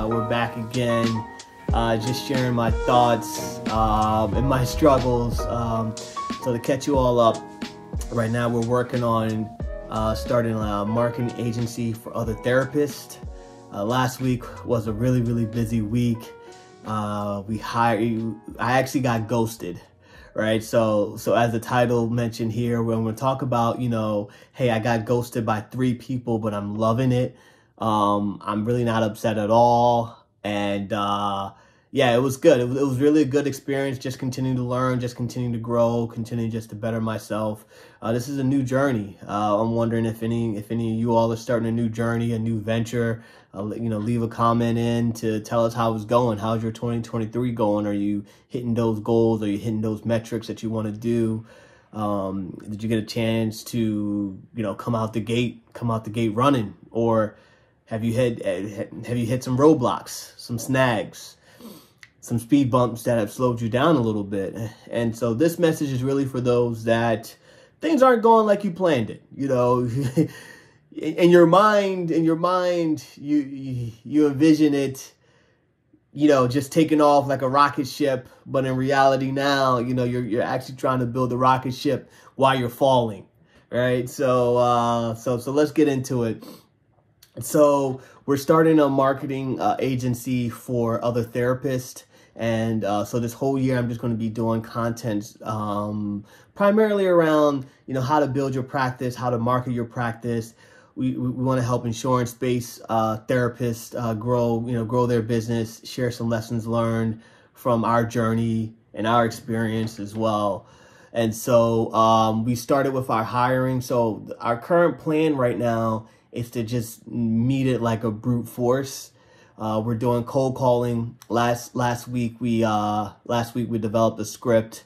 We're back again, just sharing my thoughts and my struggles. So to catch you all up, right now we're working on starting a marketing agency for other therapists. Last week was a really busy week. I actually got ghosted. Right. So as the title mentioned here, when we talk about, hey, I got ghosted by 3 people, but I'm loving it. I'm really not upset at all. And, yeah, it was good. It was really a good experience. Just continuing to learn, just continuing to grow, continuing just to better myself. This is a new journey. I'm wondering if any of you all are starting a new journey, a new venture. Leave a comment in to tell us how it's going. How's your 2023 going? Are you hitting those goals? Are you hitting those metrics that you want to do? Did you get a chance to, come out the gate running? Or have you hit some roadblocks, some snags, some speed bumps that have slowed you down a little bit? And so this message is really for those that things aren't going like you planned it. In your mind, you envision it, just taking off like a rocket ship. But in reality now, you're actually trying to build a rocket ship while you're falling, right? So let's get into it. So we're starting a marketing agency for other therapists. And so this whole year, I'm just going to be doing content primarily around, how to build your practice, how to market your practice. We want to help insurance-based therapists grow their business, share some lessons learned from our journey and our experience as well. And so we started with our hiring. So our current plan right now is to just meet it like a brute force. We're doing cold calling. Last week we developed a script.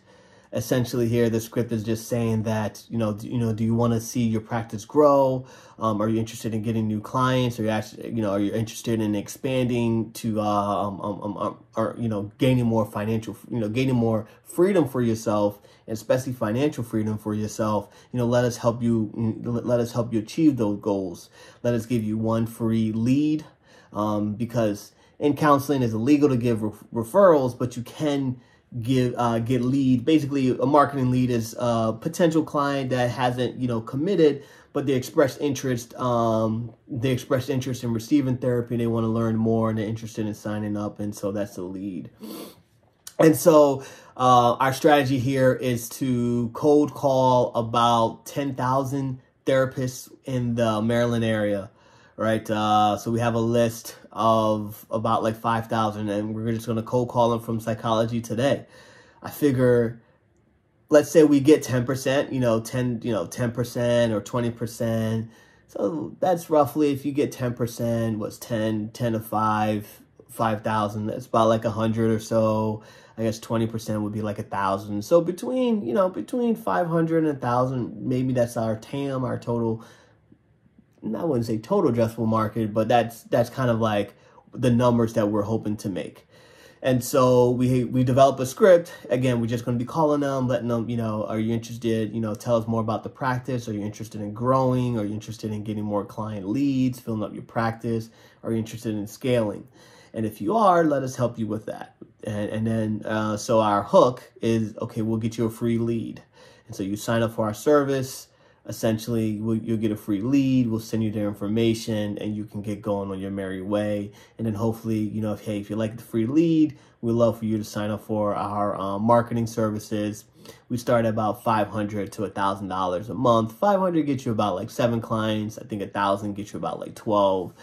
Essentially here, the script is just saying that, do you want to see your practice grow? Are you interested in getting new clients? Are you interested in expanding to, gaining more gaining more freedom for yourself, and especially financial freedom for yourself? Let us help you achieve those goals. Let us give you one free lead, because in counseling it's illegal to give referrals, but you can get lead. Basically, a marketing lead is a potential client that hasn't committed, but they expressed interest in receiving therapy. They want to learn more and they're interested in signing up, and so that's the lead. And so our strategy here is to cold call about 10,000 therapists in the Maryland area. Right. So we have a list of about like 5,000, and we're just going to cold call them from Psychology Today. I figure, let's say we get 10%, 10% or 20%. So that's roughly, if you get 10%, what's 10 to 5,000. That's about like 100 or so. I guess 20% would be like 1,000. So between 500 and 1,000, maybe that's our TAM, our total. I wouldn't say total addressable market, but that's kind of like the numbers that we're hoping to make. And so we develop a script. Again, we're just going to be calling them, letting them, are you interested? Tell us more about the practice. Are you interested in growing? Are you interested in getting more client leads, filling up your practice? Are you interested in scaling? And if you are, let us help you with that. And then, so our hook is, okay, we'll get you a free lead. And so you sign up for our service. Essentially, you'll get a free lead. We'll send you their information, and you can get going on your merry way. And then hopefully, if you like the free lead, we'd love for you to sign up for our marketing services. We start at about $500 to $1,000 a month. 500 gets you about like 7 clients. I think 1,000 gets you about like 12.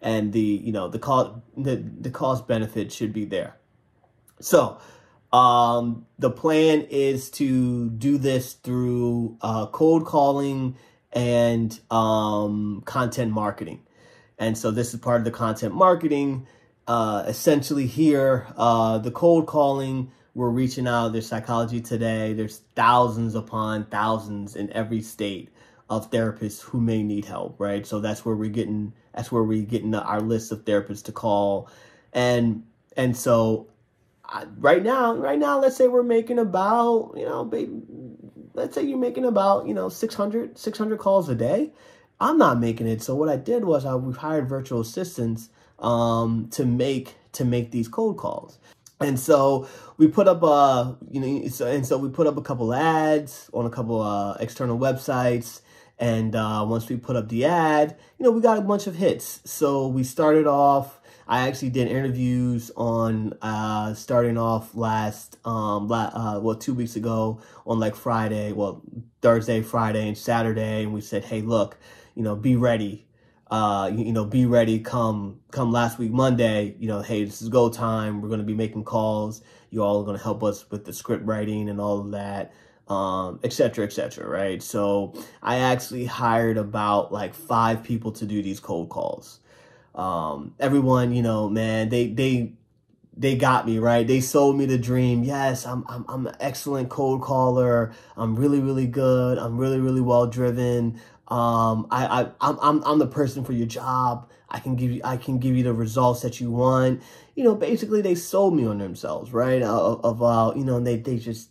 And the cost benefit should be there. So the plan is to do this through cold calling and content marketing. And so this is part of the content marketing. Essentially here, the cold calling, we're reaching out. There's Psychology Today. There's thousands upon thousands in every state of therapists who may need help, right? So that's where we're getting our list of therapists to call. And so right now, let's say we're making about, let's say you're making about, 600 calls a day. I'm not making it. So what I did was we hired virtual assistants to make these cold calls. And so we put up we put up a couple ads on a couple external websites. And once we put up the ad, we got a bunch of hits. So we started off. I actually did interviews on starting off 2 weeks ago on like Friday, Thursday, Friday, and Saturday, and we said, hey, look, be ready. Be ready come last week, Monday, hey, this is go time. We're going to be making calls. You all are going to help us with the script writing and all of that, et cetera, right? So I actually hired about like 5 people to do these cold calls. Everyone, man, they got me, right? They sold me the dream. Yes, I'm an excellent cold caller. I'm really, really good. I'm really, really well driven. I'm the person for your job. I can give you the results that you want. Basically they sold me on themselves, right?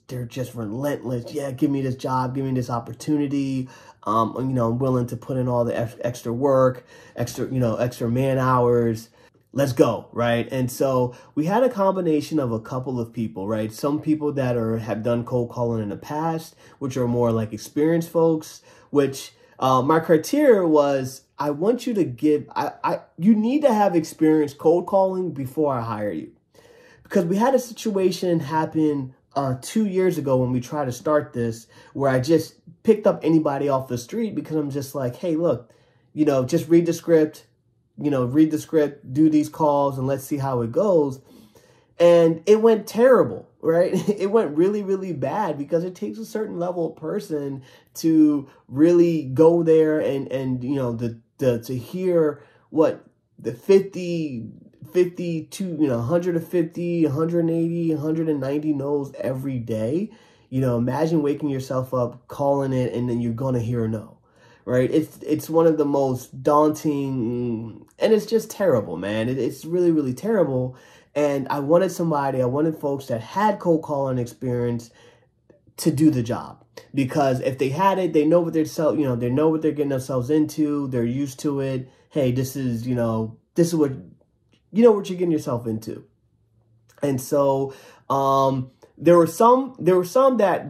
They're just relentless. Yeah, give me this job, give me this opportunity. I'm willing to put in all the extra work, extra man hours. Let's go, right? And so we had a combination of a couple of people, right? Some people that have done cold calling in the past, which are more like experienced folks, which my criteria was, I want you to you need to have experience cold calling before I hire you. Because we had a situation happen 2 years ago when we tried to start this, where I just picked up anybody off the street because I'm just like, hey, look, just read the script, do these calls, and let's see how it goes. And it went terrible, right? It went really, really bad because it takes a certain level of person to really go there and to hear what the 50 to 150, 180, 190 no's every day. Imagine waking yourself up, calling it, and then you're going to hear a no. Right? It's one of the most daunting, and it's just terrible, man. It's really, really terrible. And I wanted folks that had cold calling experience to do the job, because if they had it, they know what they know what they're getting themselves into. They're used to it. Hey, this is what you're getting yourself into. And so there were some that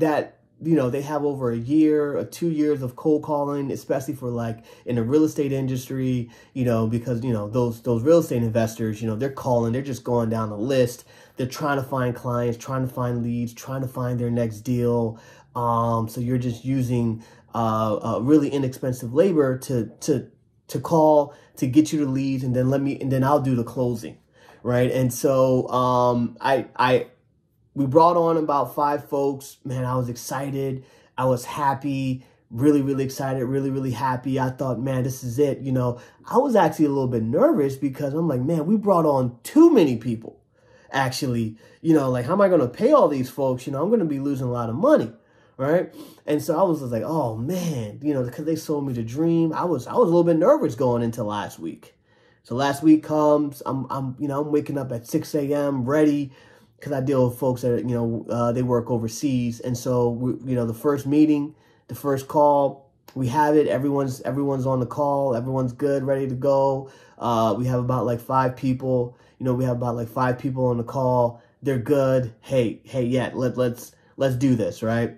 they have over a year or 2 years of cold calling, especially for like in the real estate industry, because, those real estate investors, they're calling, they're just going down the list. They're trying to find clients, trying to find leads, trying to find their next deal. So you're just using really inexpensive labor to call, to get you the leads, and then I'll do the closing. Right. And so we brought on about 5 folks. Man, I was excited. I was happy, really, really excited, really, really happy. I thought, man, this is it. I was actually a little bit nervous because I'm like, man, we brought on too many people. Actually, like, how am I going to pay all these folks? I'm going to be losing a lot of money. Right. And so I was just like, oh, man, because they sold me the dream. I was a little bit nervous going into last week. So last week comes, I'm waking up at 6 a.m. ready, because I deal with folks that, they work overseas. And so, the first meeting, the first call, we have it. Everyone's on the call. Everyone's good, ready to go. We have about like 5 people. We have about like 5 people on the call. They're good. Hey, yeah, let's do this, right?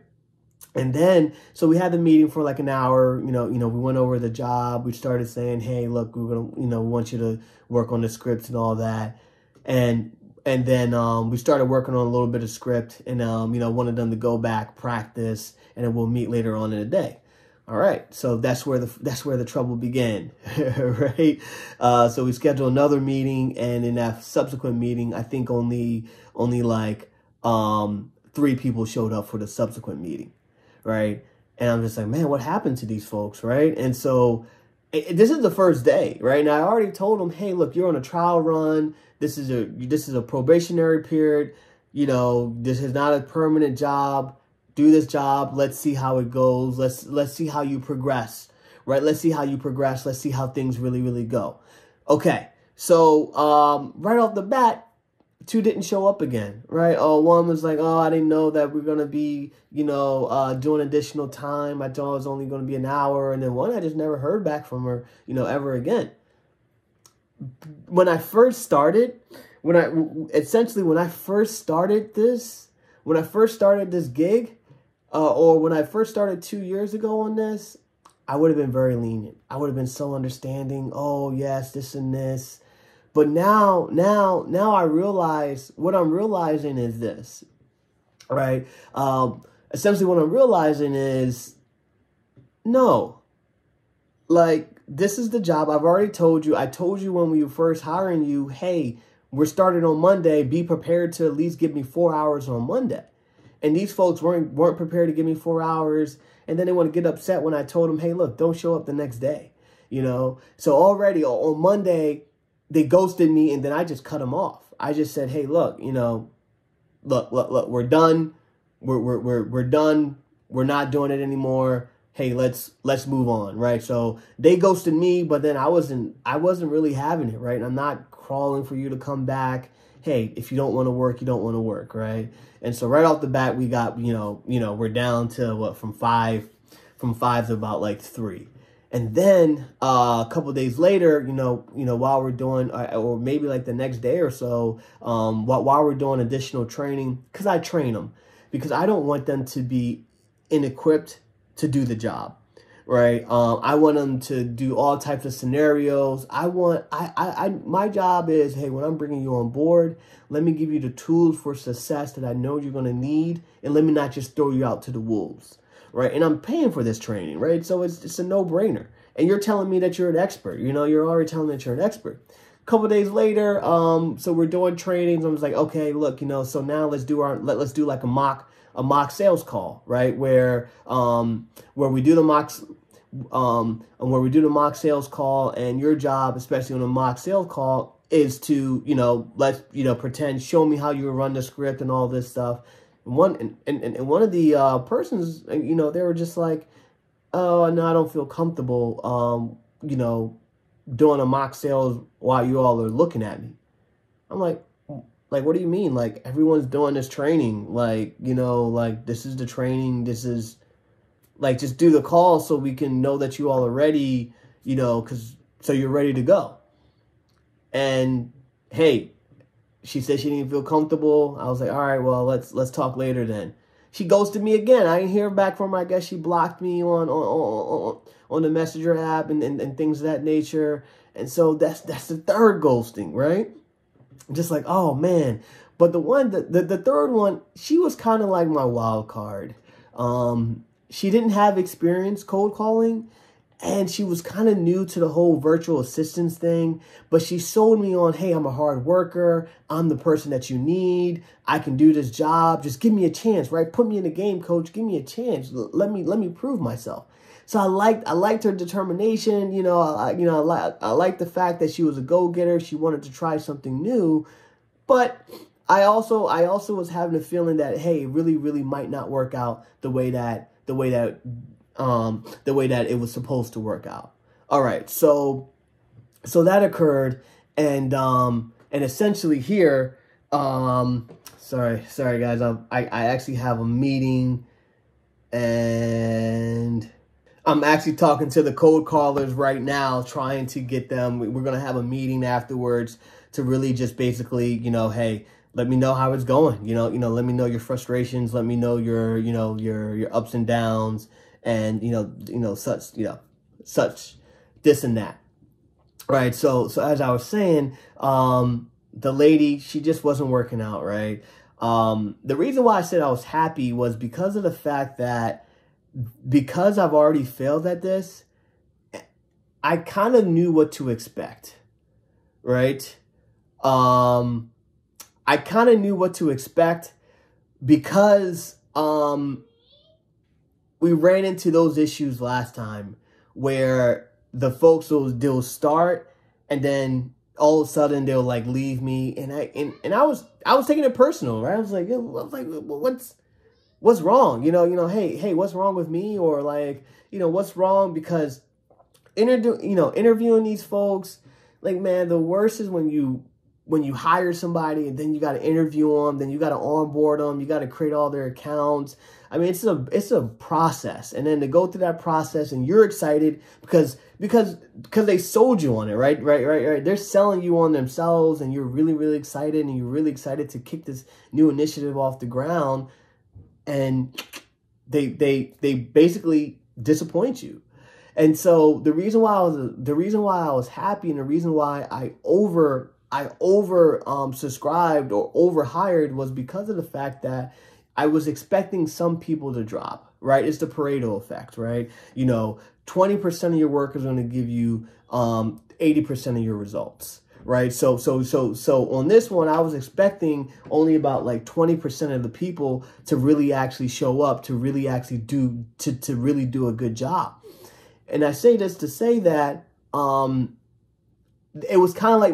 And then, so we had the meeting for like an hour. We went over the job. We started saying, hey, look, we're gonna, we want you to work on the scripts and all that. And then we started working on a little bit of script, and wanted them to go back, practice, and then we'll meet later on in the day. All right, so that's where the trouble began, right? So we scheduled another meeting, and in that subsequent meeting, I think only like 3 people showed up for the subsequent meeting, right? And I'm just like, man, what happened to these folks, right? And so this is the first day, right? And I already told them, hey, look, you're on a trial run. This is a probationary period. This is not a permanent job. Do this job. Let's see how it goes. Let's see how you progress, right? Let's see how you progress. Let's see how things really, really go. Okay. So, right off the bat, 2 didn't show up again, right? One was like, I didn't know that we're going to be, doing additional time. I thought it was only going to be an hour. And then one, I just never heard back from her, ever again. when I first started, when I first started this gig, or when I first started 2 years ago on this, I would have been very lenient. I would have been so understanding. Oh yes, this and this. But now I realize what I'm realizing is this, right? Essentially what I'm realizing is, no, like, this is the job. I've already told you. I told you when we were first hiring you, hey, we're starting on Monday. Be prepared to at least give me 4 hours on Monday. And these folks weren't prepared to give me 4 hours. And then they want to get upset when I told them, hey, look, don't show up the next day. So already on Monday, they ghosted me, and then I just cut them off. I just said, hey, look, look, we're done. We're done. We're not doing it anymore. Hey, let's move on, right? So they ghosted me, but then I wasn't really having it, right? I'm not crawling for you to come back. Hey, if you don't want to work, you don't want to work, right? And so right off the bat, we got, we're down to what, from five to about like 3. And then a couple of days later, while we're doing, or maybe like the next day or so, while we're doing additional training, because I train them, because I don't want them to be inequipped to do the job, right? I want them to do all types of scenarios. My job is, hey, when I'm bringing you on board, let me give you the tools for success that I know you're going to need, and let me not just throw you out to the wolves, right? And I'm paying for this training, right? So it's a no-brainer. And you're telling me that you're an expert. You're already telling me that you're an expert. A couple of days later, so we're doing trainings. I was like, okay, look, so now let's do like a mock sales call, right? Where we do the mock sales call, and your job, especially on a mock sales call, is to pretend, show me how you run the script and all this stuff. And one of the persons, they were just like, oh no, I don't feel comfortable doing a mock sales while you all are looking at me. I'm like, what do you mean? Like, everyone's doing this training. Like, this is the training. This is, like, just do the call so we can know that you all are ready, so you're ready to go. And, hey, she said she didn't feel comfortable. I was like, all right, well, let's talk later then. She ghosted me again. I didn't hear back from her. I guess she blocked me on the Messenger app and things of that nature. And so that's the third ghosting, right? Just like, oh man. But the third one, she was kind of like my wild card. She didn't have experience cold calling, and she was kind of new to the whole virtual assistance thing, but she sold me on, hey, I'm a hard worker. I'm the person that you need. I can do this job. Just give me a chance, right? Put me in the game, coach. Give me a chance. Let me prove myself. So I liked her determination. I liked the fact that she was a go-getter. She wanted to try something new, but I also was having a feeling that, hey, it really, really might not work out the way that it was supposed to work out. All right, so that occurred, and essentially here, sorry guys, I actually have a meeting, and I'm actually talking to the cold callers right now, trying to get them. We're gonna have a meeting afterwards to really just basically, hey, let me know how it's going. Let me know your frustrations. Let me know your ups and downs, and such this and that. Right. So as I was saying, the lady, she just wasn't working out. Right. The reason why I said I was happy was because of the fact that, because I've already failed at this, I kind of knew what to expect. Right. I kind of knew what to expect because we ran into those issues last time where the folks they'll start, and then all of a sudden they'll like leave me, and I was taking it personal, right? I was like, what's wrong? Hey, what's wrong with me? Or like, what's wrong? Because interviewing these folks, like, man, the worst is when you when you hire somebody and then you got to interview them, then you got to onboard them, you got to create all their accounts. I mean, it's a process. And then to go through that process and you're excited because they sold you on it, right? They're selling you on themselves and you're really, really excited and you're really excited to kick this new initiative off the ground, and they basically disappoint you. And so the reason why I was happy and the reason why I subscribed or over hired was because of the fact that I was expecting some people to drop, right? It's the Pareto effect, right? 20% of your work is going to give you 80% of your results, right? So on this one, I was expecting only about like 20% of the people to really actually show up, to really actually do a good job. And I say this to say that it was kind of like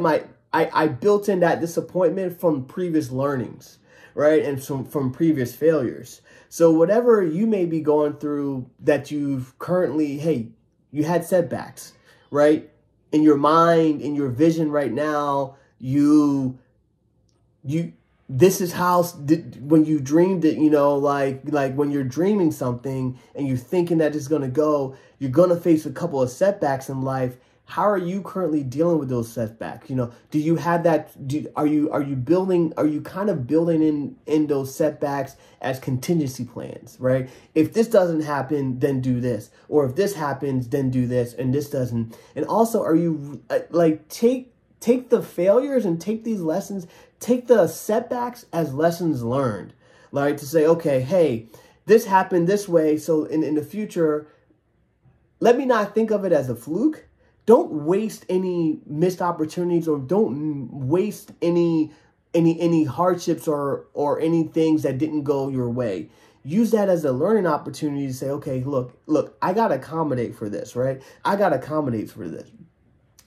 I built in that disappointment from previous learnings, right? And from previous failures. So whatever you may be going through that you've currently, you had setbacks, right? In your mind, in your vision right now, this is how, when you dreamed it, like when you're dreaming something and you're thinking that it's going to go, you're going to face a couple of setbacks in life. How are you currently dealing with those setbacks? Do you have that? Are you kind of building in those setbacks as contingency plans, right? If this doesn't happen, then do this. Or if this happens, then do this, and this doesn't. And also, are you take the failures and take these lessons, take the setbacks as lessons learned, right? To say, okay, hey, this happened this way. So in the future, let me not think of it as a fluke. Don't waste any missed opportunities, or don't waste any hardships or any things that didn't go your way. Use that as a learning opportunity to say, okay, look, I got to accommodate for this, right? I got to accommodate for this.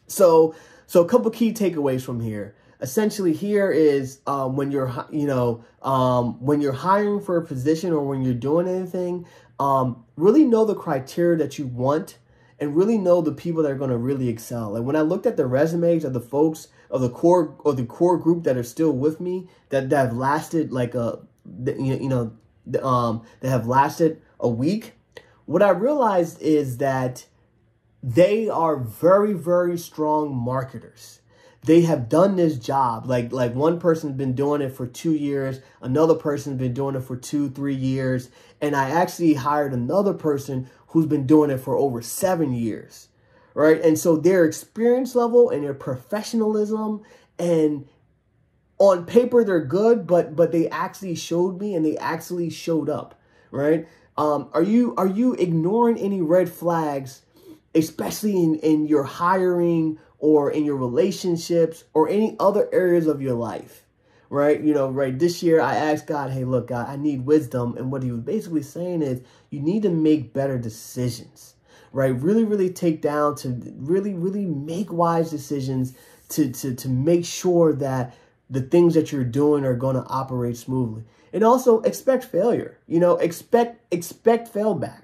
So a couple key takeaways from here. Essentially, here is when you're hiring for a position or when you're doing anything, really know the criteria that you want. And really know the people that are going to really excel. Like when I looked at the resumes of the folks of the core group that are still with me, that have lasted that have lasted a week, what I realized is that they are very, very strong marketers. They have done this job. Like one person's been doing it for 2 years. Another person's been doing it for 2-3 years. And I actually hired another person who's been doing it for over 7 years, right? And so their experience level and their professionalism, and on paper they're good, but they actually showed me and they actually showed up, right? Are you ignoring any red flags, especially in your hiring or in your relationships or any other areas of your life? Right? This year I asked God, hey, look, God, I need wisdom. And what he was basically saying is you need to make better decisions, right? Really, really take down to really, really make wise decisions to make sure that the things that you're doing are going to operate smoothly. And also expect failure, expect failback,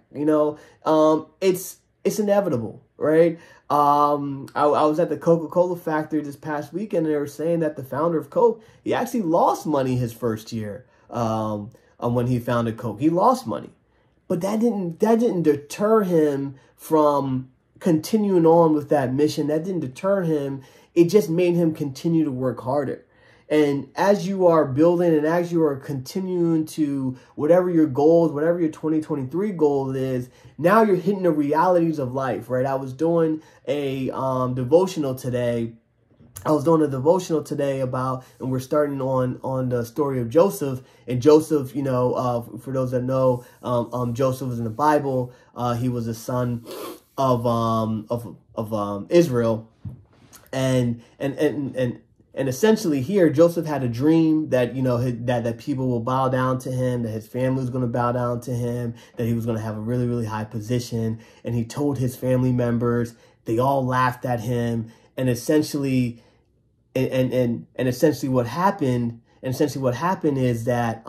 it's inevitable, right? I was at the Coca-Cola factory this past weekend, and they were saying that the founder of Coke, he actually lost money his first year when he founded Coke. He lost money. But that didn't deter him from continuing on with that mission. That didn't deter him. It just made him continue to work harder. And as you are building and as you are continuing to whatever your goals, whatever your 2023 goal is, now you're hitting the realities of life, right? I was doing a devotional today. About, and we're starting on the story of Joseph. And Joseph, for those that know, Joseph was in the Bible. He was a son of Israel, and essentially here, Joseph had a dream that, that people will bow down to him, that his family was going to bow down to him, that he was going to have a really, really high position. And he told his family members, they all laughed at him. And essentially, essentially what happened is that,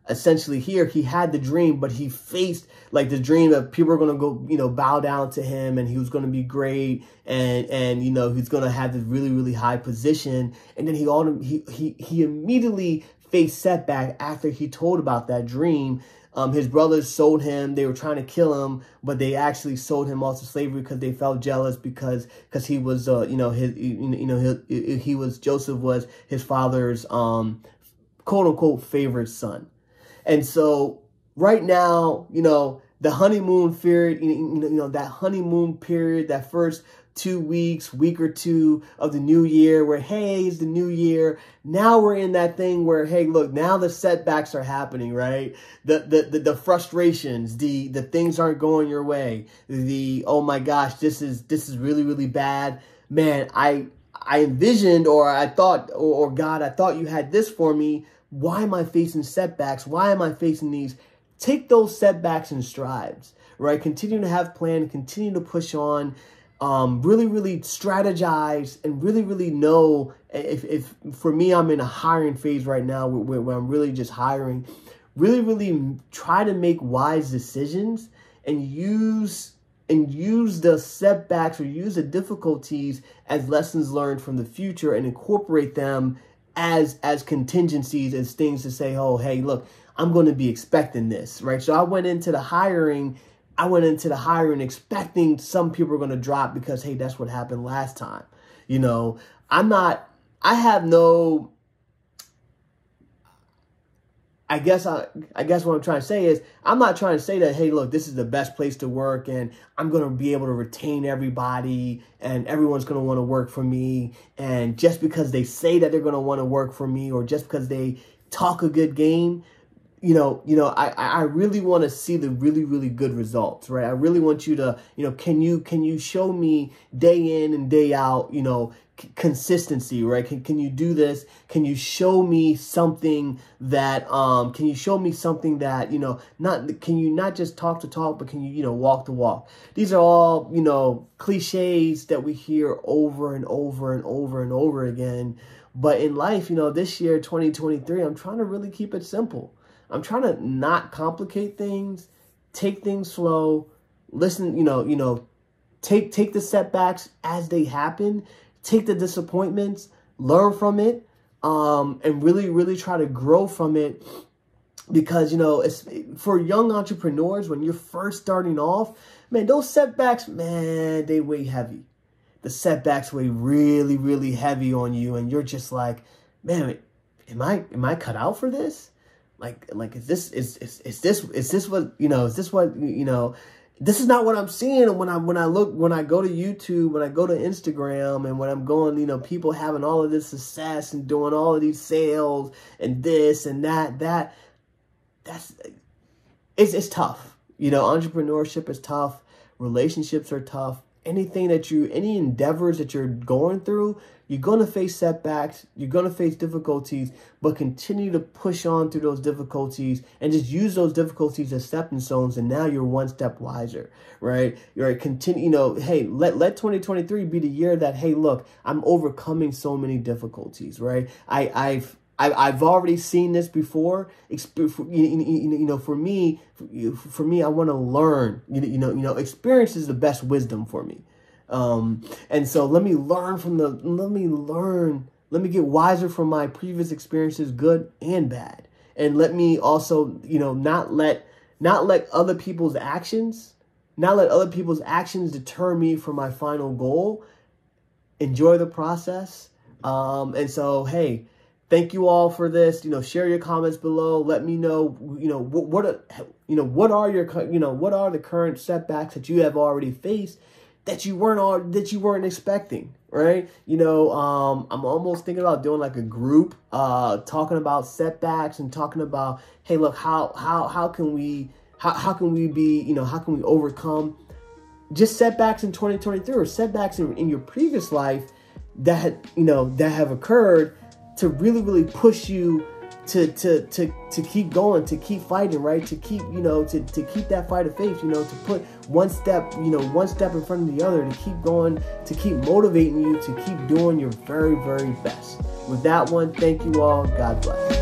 essentially here, he had the dream, but he faced like the dream that people are going to go, bow down to him, and he was going to be great. And he's going to have this really, really high position. And then he immediately faced setback after he told about that dream. His brothers sold him. They were trying to kill him, but they actually sold him off to slavery because they felt jealous because he was, Joseph was his father's, quote unquote, favorite son. And so right now, the honeymoon period, that honeymoon period, that first 2 weeks, week or two of the new year where, hey, it's the new year. Now we're in that thing where, hey, look, now the setbacks are happening, right? The frustrations, the things aren't going your way. Oh my gosh, this is really, really bad. Man, I envisioned, or I thought, or God, I thought you had this for me. Why am I facing setbacks? Why am I facing these? Take those setbacks in strides, right? Continue to have plan, continue to push on. Really, really strategize and really, really know if for me, I'm in a hiring phase right now where I'm really just hiring, really, really try to make wise decisions and use the setbacks or use the difficulties as lessons learned from the future and incorporate them as contingencies, as things to say, oh, hey, look, I'm going to be expecting this, right? So I went into the hiring expecting some people are going to drop because, hey, that's what happened last time. I guess what I'm trying to say is I'm not trying to say that, hey, look, this is the best place to work and I'm going to be able to retain everybody and everyone's going to want to work for me. And just because they say that they're going to want to work for me or just because they talk a good game, I really want to see the really, really good results, right? I really want you to, can you show me day in and day out, consistency, right? Can you do this? Can you show me something that, can you not just talk to talk, but can you, walk the walk? These are all, cliches that we hear over and over and over and over again. But in life, this year, 2023, I'm trying to really keep it simple. I'm trying to not complicate things, take things slow, listen, take the setbacks as they happen, take the disappointments, learn from it, and really, really try to grow from it. Because, it's for young entrepreneurs, when you're first starting off, man, those setbacks, man, they weigh heavy. The setbacks weigh really, really heavy on you. And you're just like, man, am I cut out for this? Like, is this not what I'm seeing when I go to YouTube, when I go to Instagram, and when I'm going, people having all of this success and doing all of these sales and this and that, it's tough. Entrepreneurship is tough. Relationships are tough. Any endeavors that you're going through, you're going to face setbacks, you're going to face difficulties, but continue to push on through those difficulties and just use those difficulties as stepping stones. And now you're one step wiser, right? You're continue, hey, let 2023 be the year that, hey, look, I'm overcoming so many difficulties, right? I've already seen this before. For me, I want to learn. Experience is the best wisdom for me. And so let me get wiser from my previous experiences, good and bad. And let me also, not let other people's actions deter me from my final goal. Enjoy the process. And so, hey, thank you all for this. Share your comments below. Let me know, what are the current setbacks that you have already faced that you weren't expecting, right? I'm almost thinking about doing like a group, talking about setbacks and talking about, hey, look, how can we overcome just setbacks in 2023 or setbacks in your previous life that have occurred, to really, really push you to keep going, to keep fighting, right? To keep, to keep that fight of faith, to put one step in front of the other, to keep going, to keep motivating you, to keep doing your very, very best. With that one, thank you all. God bless.